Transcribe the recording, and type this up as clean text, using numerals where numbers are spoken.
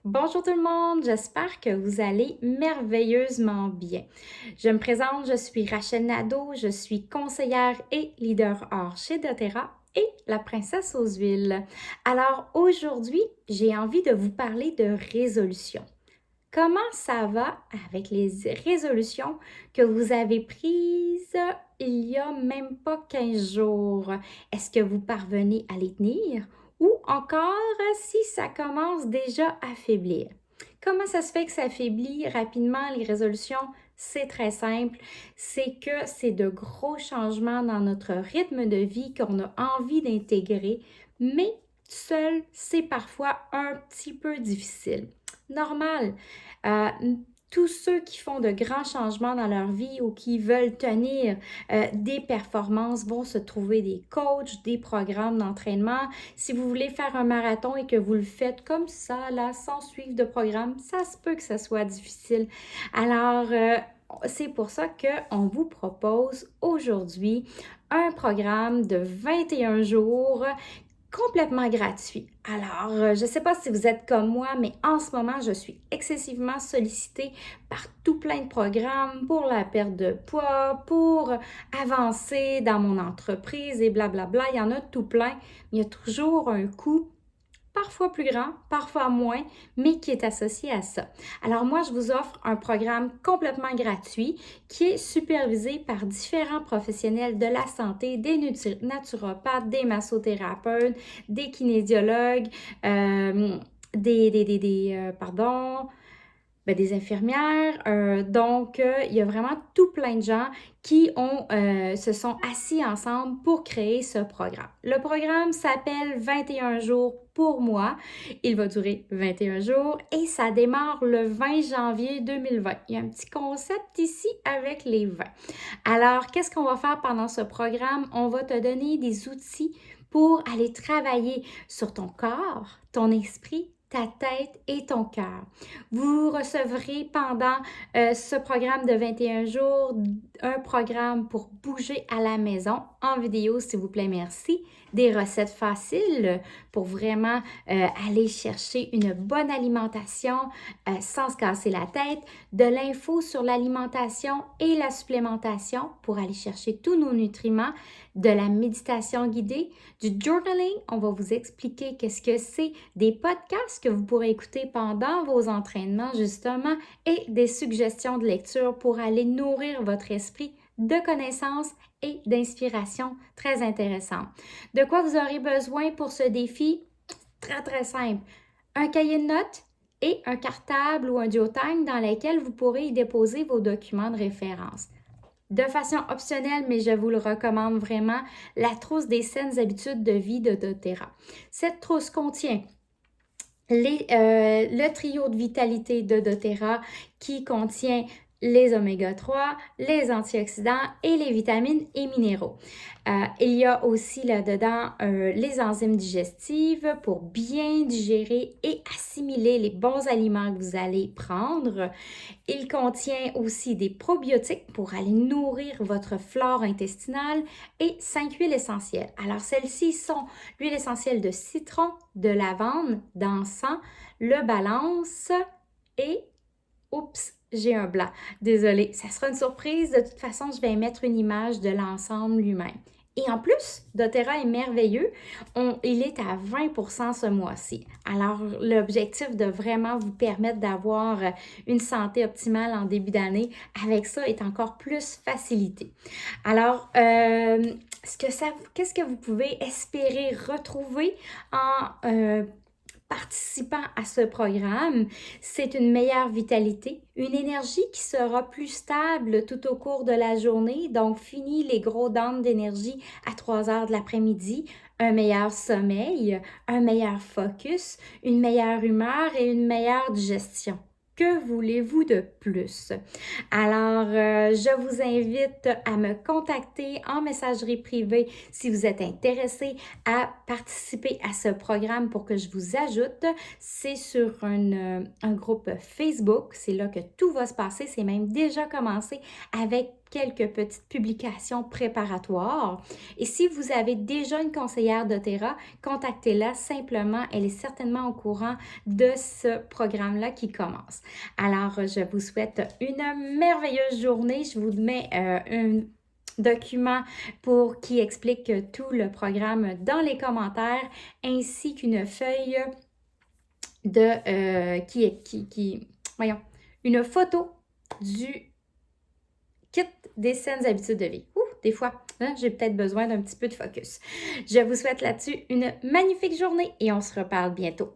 Bonjour tout le monde, j'espère que vous allez merveilleusement bien. Je me présente, je suis Rachel Nadeau, je suis conseillère et leader hors chez doTERRA et la princesse aux huiles. Alors aujourd'hui, j'ai envie de vous parler de résolution. Comment ça va avec les résolutions que vous avez prises il y a même pas 15 jours? Est-ce que vous parvenez à les tenir? Ou encore si ça commence déjà à faiblir? Comment ça se fait que ça faiblit rapidement les résolutions? C'est très simple, c'est que c'est de gros changements dans notre rythme de vie qu'on a envie d'intégrer, mais seul, c'est parfois un petit peu difficile. Normal. Euh, tous ceux qui font de grands changements dans leur vie ou qui veulent tenir des performances vont se trouver des coachs, des programmes d'entraînement. Si vous voulez faire un marathon et que vous le faites comme ça, là, sans suivre de programme, ça se peut que ça soit difficile. Alors, c'est pour ça qu'on vous propose aujourd'hui un programme de 21 jours complètement gratuit. Alors, je ne sais pas si vous êtes comme moi, mais en ce moment, je suis excessivement sollicitée par tout plein de programmes pour la perte de poids, pour avancer dans mon entreprise et blablabla. Il y en a tout plein, mais il y a toujours un coût parfois plus grand, parfois moins, mais qui est associé à ça. Alors moi, je vous offre un programme complètement gratuit qui est supervisé par différents professionnels de la santé, des naturopathes, des massothérapeutes, des kinésiologues, des infirmières. Il y a vraiment tout plein de gens qui se sont assis ensemble pour créer ce programme. Le programme s'appelle 21 jours pour moi. Il va durer 21 jours et ça démarre le 20 janvier 2020. Il y a un petit concept ici avec les 20. Alors, qu'est-ce qu'on va faire pendant ce programme? On va te donner des outils pour aller travailler sur ton corps, ton esprit, ta tête et ton cœur. Vous recevrez pendant ce programme de 21 jours un programme pour bouger à la maison en vidéo, s'il vous plaît, merci. Des recettes faciles pour vraiment aller chercher une bonne alimentation sans se casser la tête. De l'info sur l'alimentation et la supplémentation pour aller chercher tous nos nutriments. De la méditation guidée, du journaling, on va vous expliquer qu'est-ce que c'est, des podcasts que vous pourrez écouter pendant vos entraînements justement et des suggestions de lecture pour aller nourrir votre esprit de connaissances et d'inspiration très intéressantes. De quoi vous aurez besoin pour ce défi? Très très simple. Un cahier de notes et un cartable ou un duotime dans lequel vous pourrez y déposer vos documents de référence. De façon optionnelle, mais je vous le recommande vraiment, la trousse des saines habitudes de vie de doTERRA. Cette trousse contient le trio de vitalité de doTERRA qui contient les oméga 3, les antioxydants et les vitamines et minéraux. Il y a aussi là-dedans les enzymes digestives pour bien digérer et assimiler les bons aliments que vous allez prendre. Il contient aussi des probiotiques pour aller nourrir votre flore intestinale et 5 huiles essentielles. Alors, celles-ci sont l'huile essentielle de citron, de lavande, d'encens, le balance et... Oups, j'ai un blanc. Désolée, ça sera une surprise. De toute façon, je vais mettre une image de l'ensemble lui-même. Et en plus, doTERRA est merveilleux. Il est à 20% ce mois-ci. Alors, l'objectif de vraiment vous permettre d'avoir une santé optimale en début d'année, avec ça, est encore plus facilité. Alors, qu'est-ce que vous pouvez espérer retrouver en participant à ce programme? C'est une meilleure vitalité, une énergie qui sera plus stable tout au cours de la journée, donc fini les gros downs d'énergie à 3 heures de l'après-midi, un meilleur sommeil, un meilleur focus, une meilleure humeur et une meilleure digestion. Que voulez-vous de plus? Alors, je vous invite à me contacter en messagerie privée si vous êtes intéressé à participer à ce programme pour que je vous ajoute. C'est sur un groupe Facebook. C'est là que tout va se passer. C'est même déjà commencé avec quelques petites publications préparatoires. Et si vous avez déjà une conseillère doTERRA, contactez-la simplement. Elle est certainement au courant de ce programme-là qui commence. Alors, je vous souhaite une merveilleuse journée. Je vous mets un document qui explique tout le programme dans les commentaires, ainsi qu'une feuille voyons, une photo du kit des saines habitudes de vie. Des fois, hein, j'ai peut-être besoin d'un petit peu de focus. Je vous souhaite là-dessus une magnifique journée et on se reparle bientôt.